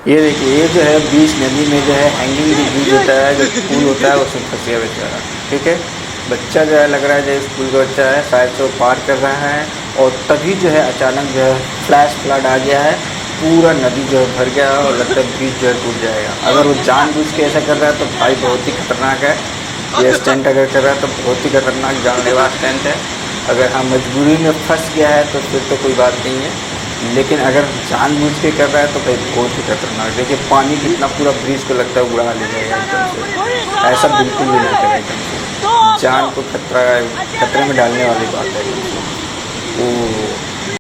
ये देखिए, ये जो है बीच नदी में जो है हैंगिंग जो ब्रिज होता है, जो पुल होता है, उसमें फंस गया बेचारा। ठीक है, बच्चा जो है लग रहा है जो स्कूल का बच्चा है, शायद से वो पार कर रहा है और तभी जो है अचानक जो है फ्लैश फ्लड आ गया है, पूरा नदी जो है भर गया और लगता है ब्रिज जो है टूट जाएगा। अगर वो जानबूझ के ऐसा कर रहा है तो भाई बहुत ही खतरनाक है। ये स्टंट अगर कर रहा है तो बहुत ही खतरनाक जानलेवा स्टंट है। अगर हाँ मजबूरी में फंस गया है तो फिर तो कोई बात नहीं है, लेकिन अगर जानबूझ के कर रहा है तो भाई बहुत ही खतरनाक। देखिए पानी कितना पूरा ब्रिज को लगता है उड़ा ले जाएगा एकदम से। ऐसा बिल्कुल भी नहीं करें एकदम से, जान को खतरे में डालने वाली बात है। ओ